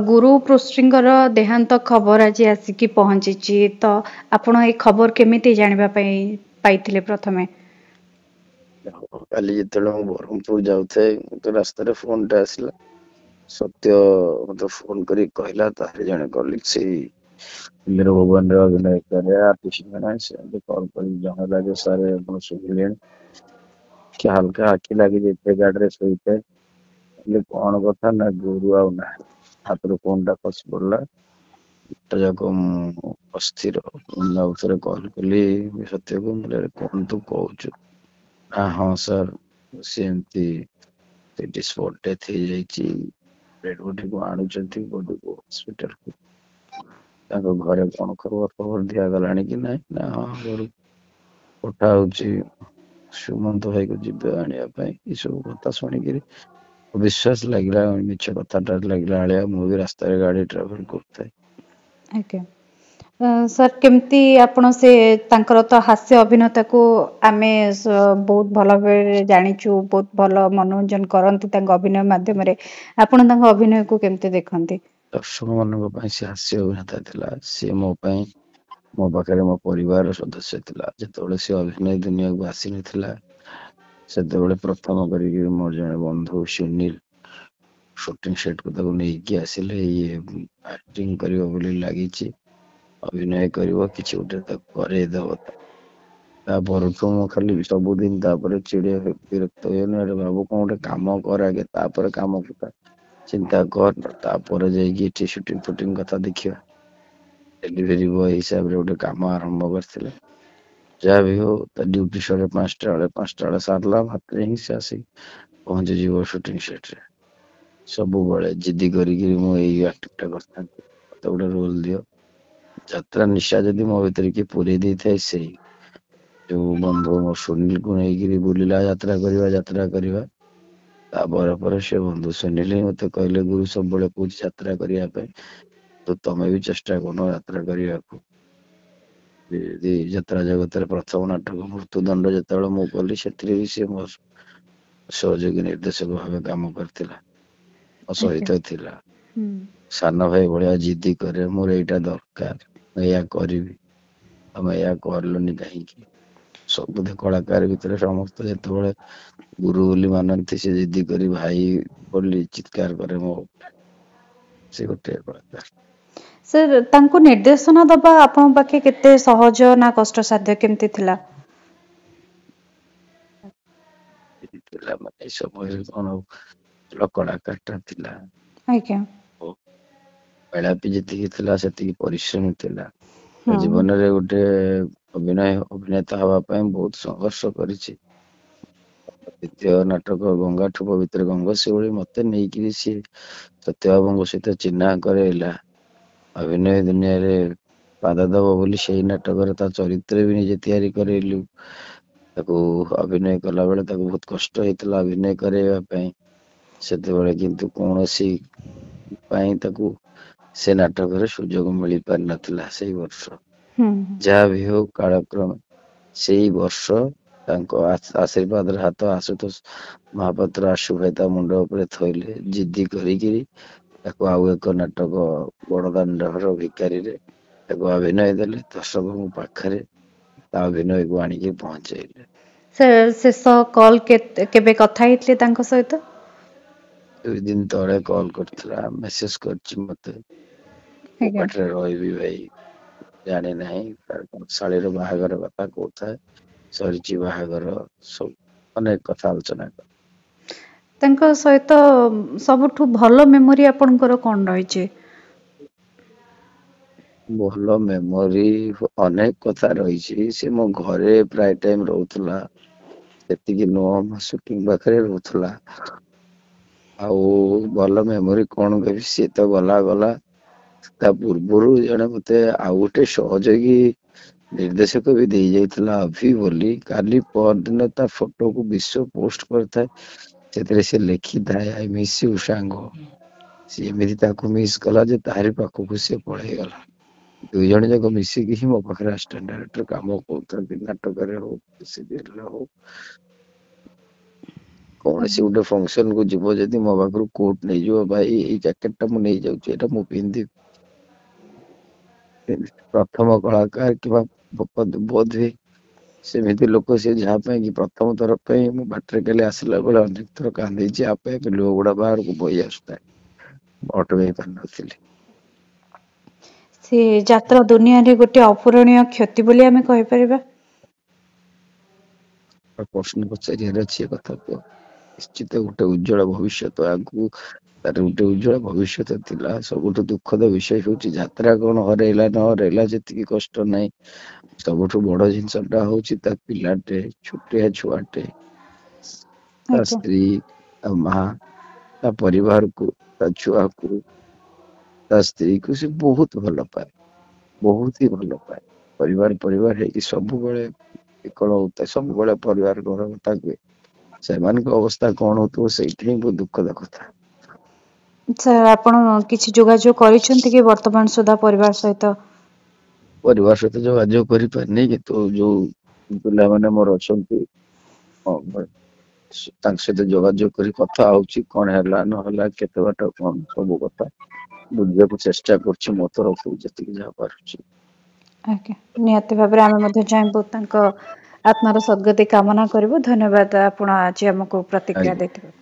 ଗୁରୁ ପୃଷ୍ଟିଙ୍କର ଦେହାନ୍ତ ଖବର ଆଜି ଆସିକି ପହଞ୍ଚିଛି ତ ଆପଣ ଏଇ ଖବର କେମିତି ଜାଣିବା ପାଇଁ ପାଇଥିଲେ ପ୍ରଥମେ? କାଲି ଯେତେବେଳେ ମୁଁ ବ୍ରହ୍ମପୁର ଯାଉଥାଏ ମତେ ରାସ୍ତାରେ ଫୋନ ଟା ଆସିଲା। ସତ୍ୟ ମତେ ଫୋନ କରି କହିଲା ତାହେଲେ ଜଣେ କଲିଗ ସେଇ ଫିଲ୍ମର ଭୁବନରେ ଅଭିନୟ କରେ ଆର୍ଟିଷ୍ଟ ଜଣେ ସେ ମତେ କଲ୍ କରି ଜଣେଇଲା ଯେ ସାର୍ ଆପଣ ଶୁଭିଲେଣି କି ହାଲକା ଆଖି ଲାଗି ଯାଇଥାଏ ଗାଡିରେ ଶୋଇଥାଏ। କହିଲି କଣ କଥା ନା ଗୁରୁ ଆଉ ନାହିଁ। ହାତରୁ ଫୋନ ଟା ଖସି ପଡିଲା। ଗୋଟେ ଯାକ ମୁଁ ଅସ୍ଥିର। ପୁଣି ଆଉ ଥରେ କଲ୍ କଲି ସତ୍ୟକୁ ମୁଁ କହିଲି, କଣ ତୁ କହୁଛୁ? ନା ହଁ ସାର୍ ସେ ଏମିତି ସେଠି ସ୍ପଟ ଡେଥ୍ ହେଇଯାଇଛି। ଡେଡ୍ ବଡିକୁ ଆଣୁଛନ୍ତି ବଡିକୁ ହସ୍ପିଟାଲକୁ। ତାଙ୍କ ଘରେ କଣ ଖବର ଦିଆଗଲାଣି କି ନାହିଁ? ନା ହଁ ଘରୁ ପଠା ହଉଛି ସୁମନ୍ତ ଭାଇକୁ ଯିବେ ଆଣିବା ପାଇଁ। ଏସବୁ କଥା ଶୁଣିକିରି ବିଶ୍ୱାସ ଲାଗିଲା ମିଛ କଥାଟା ଲାଗିଲା ଭଳିଆ। ମୁଁ ବି ରାସ୍ତାରେ ଗାଡି ଟ୍ରାଭେଲ କରୁଥାଏ। ଆଜ୍ଞା ସାର୍ କେମିତି ଆପଣ ସେ ତାଙ୍କର ତ ହାସ୍ୟ ଅଭିନେତାକୁ ଆମେ ବହୁତ ଭଲ ଭାବରେ ଜାଣିଛୁ, ବହୁତ ଭଲ ମନୋରଞ୍ଜନ କରନ୍ତି ତାଙ୍କ ଅଭିନୟ ମାଧ୍ୟମରେ। ଆପଣ ତାଙ୍କ ଅଭିନୟକୁ କେମିତି ଦେଖନ୍ତି? ଦର୍ଶକ ମାନଙ୍କ ପାଇଁ ସେ ହାସ୍ୟ ଅଭିନେତା ଥିଲା। ସିଏ ମୋ ପାଇଁ ମୋ ପାଖରେ ମୋ ପରିବାରର ସଦସ୍ୟ ଥିଲା। ଯେତେବେଳେ ସେ ଅଭିନୟ ଦୁନିଆକୁ ଆସିନଥିଲା ସେତେବେଳେ ପ୍ରଥମ କରିକି ମୋର ଜଣେ ବନ୍ଧୁ ସୁନୀଲ ସୁଟିଂ ସେଟକୁ ତାକୁ ନେଇକି ଆସିଲେ। ଇଏ ଆକ୍ଟିଂ କରିବ ବୋଲି ଲାଗିଛି, ଅଭିନୟ କରିବ, କିଛି ଗୋଟେ ତାକୁ କରେଇଦବ। ତା ପରଠୁ ମୁଁ ଖାଲି ସବୁଦିନ ତାପରେ ବିରକ୍ତ ହେଇଗଲି। ଆରେ ବାବୁ କଣ ଗୋଟେ କାମ କର ଆଗେ, ତାପରେ କାମ କଥା ଚିନ୍ତା କର, ତାପରେ ଯାଇକି ଏଠି ସୁଟିଂ ଫୁଟିଂ କଥା ଦେଖିବା। ଡେଲିଭରି ବୟ ହିସାବରେ ଗୋଟେ କାମ ଆରମ୍ଭ କରିଥିଲେ। ଯାହା ବି ହଉ ତା ଡ୍ୟୁଟି ସରେ 5ଟା ବେଳେ, 5ଟା ବେଳେ ସାରିଲା ମାତ୍ରେ ହିଁ ସେ ଆସିକି ପହଞ୍ଚିଯିବ ସୁଟିଂ ସେଟରେ। ସବୁବେଳେ ଜିଦି କରିକି ମୁଁ ଏଇ ଆକ୍ଟିଂ ଟା କରିଥାନ୍ତି, ମତେ ଗୋଟେ ରୋଲ ଦିଅ। ଯାତ୍ରା ନିଶା ଯଦି ମୋ ଭିତରେ କିଏ ପୁରେଇ ଦେଇଥାଏ, ସେଇ ଯୋଉ ବନ୍ଧୁ ମୋ ସୁନୀଲକୁ ନେଇକିରି ବୁଲିଲା ଯାତ୍ରା କରିବା ଯାତ୍ରା କରିବା। ତାପରେ ପରେ ସେ ବନ୍ଧୁ ସୁନୀଲ ହିଁ ମତେ କହିଲେ, ଗୁରୁ ସବୁବେଳେ କହୁଛି ଯାତ୍ରା କରିବା ପାଇଁ, ତ ତମେ ବି ଚେଷ୍ଟା କରୁନ ଯାତ୍ରା କରିବାକୁ। ଯାତ୍ରା ଜଗତରେ ପ୍ରଥମ ନାଟକ ମୃତ୍ୟୁଦଣ୍ଡ ଯେତେବେଳେ ମୁଁ କଲି, ସେଥିରେ ବି ସେ ମୋ ସହଯୋଗୀ ନିର୍ଦ୍ଦେଶକ ଭାବେ କାମ କରିଥିଲା, ମୋ ଆଜ୍ଞା। ସହିତ ଥିଲା। ହୁଁ। ସାନ ଭାଇ ଭଳିଆ ଜିଦି କରେ, ମୋର ଏଇଟା ଦରକାର, ମୁଁ ଏଇଆ କରିବି, ତମେ ଏଇଆ କରିଲନି କାହିଁକି? ସବୁଠୁ କଳାକାର ଭିତରେ ସମସ୍ତେ ଯେତେବେଳେ ଗୁରୁ ବୋଲି ମାନନ୍ତି, ସେ ଜିଦି କରି ଭାଇ ବୋଲି ଚିତ୍କାର କରେ ମୋ ଉପରେ। ସେ ଗୋଟେ କଳାକାର। ସାର୍ ତାଙ୍କୁ ନିର୍ଦ୍ଦେଶନା ଦବା ଆପଣଙ୍କ ପାଖେ କେତେ ସହଜ ନା କଷ୍ଟସାଧ୍ୟ କେମିତି ଥିଲା? ଥିଲା ମାନେ ଏ ସମୟରେ କଣ ଭଲ କଳାକାରଟା ଥିଲା। ଆଜ୍ଞା। ମେଳାପି ଯେତିକି ଥିଲା ସେତିକି ପରିଶ୍ରମୀ ଥିଲା। ତା ହୁଁ। ଜୀବନରେ ଗୋଟେ ଅଭିନେତା ହବା ପାଇଁ ବହୁତ ସଂଘର୍ଷ କରିଛି। ଦ୍ୱିତୀୟ ନାଟକ ଗଙ୍ଗାଠୋପ ଭିତରେ ଗଙ୍ଗଶିଉଳି ମତେ ନେଇକିରି ସିଏ ସତ୍ୟବାବୁଙ୍କ ସହିତ ଚିହ୍ନା କରେଇଲା। ଅଭିନୟ ଦୁନିଆରେ ପାଦ ଦବ ବୋଲି ସେଇ ନାଟକରେ ତା ଚରିତ୍ର ବି ନିଜେ ତିଆରି କରେଇଲୁ। ତାକୁ ଅଭିନୟ କଲା ବେଳେ ତାକୁ ବହୁତ କଷ୍ଟ ହେଇଥିଲା ଅଭିନୟ କରାଇବା ପାଇଁ। ସେତେବେଳେ କିନ୍ତୁ କୌଣସି ପାଇଁ ତାକୁ ସେ ନାଟକରେ ସୁଯୋଗ ମିଳି ପାରିନଥିଲା ସେଇ ବର୍ଷ। ହୁଁ। ଯାହା ବି ହଉ କାଳକ୍ରମେ ସେଇ ବର୍ଷ ତାଙ୍କ ଆଶୀର୍ବାଦର ହାତ ଆଶୁତୋଷ ମହାପାତ୍ର ଆଶୁ ଭାଇ ତା ମୁଣ୍ଡ ଉପରେ ଥୋଇଲେ। ଜିଦି କରିକିରି ତାକୁ ଆଉ ଏକ ନାଟକ ବଡଦାଣ୍ଡର ଭିକାରୀରେ ତାକୁ ଅଭିନୟ ଦେଲେ। ଦର୍ଶକଙ୍କ ପାଖରେ ତା ଅଭିନୟକୁ ଆଣିକି ପହଞ୍ଚେଇଲେ। ସାର୍ ଶେଷ କଲ୍ କେବେ କଥା ହେଇଥିଲେ ତାଙ୍କ ସହିତ? 2 ଦିନ ତଳେ କଲ୍ କରିଥିଲା, ମେସେଜ କରିଛି ମତେ, କୋଉ ଆଜ୍ଞା। ବାଟରେ ରହିବି ଭାଇ ଜାଣି ନାହିଁ। ତାର ଶାଳୀର ବାହାଘର କଥା କହୁଥାଏ, ସରିଛି ବାହାଘର, ସବୁ ଅନେକ କଥା ଆଲୋଚନା କରେ। ତାଙ୍କ ସହିତ ସବୁଠୁ ଭଲ ମେମୋରି ଆପଣଙ୍କର କଣ ରହିଛି? ଭଲ ମେମୋରି ଅନେକ କଥା ରହିଛି। ସେ ମୋ ଘରେ ପ୍ରାୟ ଟାଇମ ରହୁଥିଲା। ସେତିକି ନୁହଁ ମୋ ସୁଟିଂ ପାଖରେ ରହୁଥିଲା। ଆଉ ଭଲ ମେମୋରି କଣ କହିବି, ସିଏ ତ ଗଲା ଗଲା। ତା ପୂର୍ବରୁ ଜଣେ ମତେ ଆଉ ଗୋଟେ ସହଯୋଗୀ ନିର୍ଦ୍ଦେଶକ ବି ଦେଇ ଯାଇଥିଲା ଅଭି ବୋଲି। କାଲି ପରଦିନ ତା ଫଟୋକୁ ବିଶ୍ଵ ପୋଷ୍ଟ କରିଥାଏ, ସେଥିରେ ସେ ଲେଖିଥାଏ ଆଇ ମିସ୍ ୟୁ ସାଙ୍ଗ। ସିଏ ଏମିତି ତାକୁ ମିସ୍ କଲା ଯେ ତାରି ପାଖକୁ ସିଏ ପଳେଇଗଲା। 2 ଜଣ ଯାକ ମିଶିକି ହିଁ ମୋ ପାଖରେ ଆସିଷ୍ଟାଣ୍ଟ ଡାଇରେକ୍ଟର କାମ କରୁଛନ୍ତି, ନାଟକରେ ହଉ ସିରିଏଲରେ ହଉ। କୌଣସି ଗୋଟେ ଫଙ୍କସନ କୁ ଯିବ ଯଦି ମୋ ପାଖରୁ କୋଟ୍ ନେଇଯିବ, ଭାଇ ଏଇ ଜ୍ୟାକେଟ ଟା ମୁଁ ନେଇଯାଉଛି, ଏଇଟା ମୁଁ ପିନ୍ଧିବି। ପ୍ରଥମ କଳାକାର କିମ୍ବା ବୋଧହୁଏ ସେମିତି ଲୋକ ସେ ଯାହା ପାଇଁ କି ପ୍ରଥମ ଥର ପାଇଁ ମୁଁ ବାଟରେ କାଲି ଆସିଲା ବେଳେ ଅନେକ ଥର କାନ୍ଦିଛି, ଆପେ ଆପେ ଲୁହ ଗୁଡା ବାହାରକୁ ବୋହି ଆସୁଥାଏ, ମୁଁ ଅଟକାଇ ପାରିନଥିଲି। ସେ ଯାତ୍ରା ଦୁନିଆରେ ଗୋଟେ ଅପୂରଣୀୟ କ୍ଷତି ବୋଲି ଆମେ କହିପାରିବା। ପ୍ରଶ୍ନ ପଚାରିବାର ଅଛି ଏ କଥା କୁହ। ନିଶ୍ଚିତ ଗୋଟେ ଉଜ୍ଜଳ ଭବିଷ୍ୟତ ଆଗକୁ, ତାର ଗୋଟେ ଉଜ୍ଜଳ ଭବିଷ୍ୟତ ଥିଲା। ସବୁଠୁ ଦୁଃଖଦ ବିଷୟ ହେଉଛି ଯାତ୍ରା କଣ ହରେଇଲା ନ ହରେଇଲା ଯେତିକି କଷ୍ଟ ନାହିଁ, ସବୁଠୁ ବଡ ଜିନିଷଟା ହଉଛି ତା ପିଲାଟେ, ଛୋଟିଆ ଛୁଆଟେ, ତା ଆଜ୍ଞା ସ୍ତ୍ରୀ, ତା ମା, ତା ପରିବାରକୁ, ତା ଛୁଆକୁ, ତା ସ୍ତ୍ରୀକୁ ସେ ବହୁତ ଭଲ ପାଏ, ବହୁତ ହି ଭଲ ପାଏ। ପରିବାର ପରିବାର ହେଇକି ସବୁବେଳେ ବିକଳ ହଉଥାଏ, ସବୁବେଳେ ପରିବାର ଘର କଥା କୁହେ। ସେମାନଙ୍କ ଅବସ୍ଥା କଣ ହଉଥିବ ସେଇଠି ହିଁ ବହୁତ ଦୁଃଖଦ କଥା। ସାର୍ ଆପଣ କିଛି ଯୋଗାଯୋଗ କରିଛନ୍ତି କି ବର୍ତ୍ତମାନ ସୁଦ୍ଧା ପରିବାର ସହିତ? ପରିବାର ସହିତ ଯୋଗାଯୋଗ କରିପାରିନି, କିନ୍ତୁ ଯୋଉ ପିଲାମାନେ ମୋର ଅଛନ୍ତି ତାଙ୍କ ସହିତ ଯୋଗାଯୋଗ କରି କଥା ହଉଛି, କଣ ହେଲା ନହେଲା, କେତେ ବାଟ କଣ, ସବୁ କଥା ବୁଝିବାକୁ ଚେଷ୍ଟା କରୁଛି ମୋ ତରଫରୁ ଯେତିକି ଯାହା ପାରୁଛି। ଆଜ୍ଞା, ନିହାତି ଭାବରେ ଆମେ ମଧ୍ୟ ଚାହିଁବୁ ତାଙ୍କ ଆତ୍ମାର ସଦ୍ଗତି କାମନା କରିବୁ। ଧନ୍ୟବାଦ ଆପଣ ଆଜି ଆମକୁ ପ୍ରତିକ୍ରିୟା ଆଜ୍ଞା। ଦେଇଥିବାରୁ।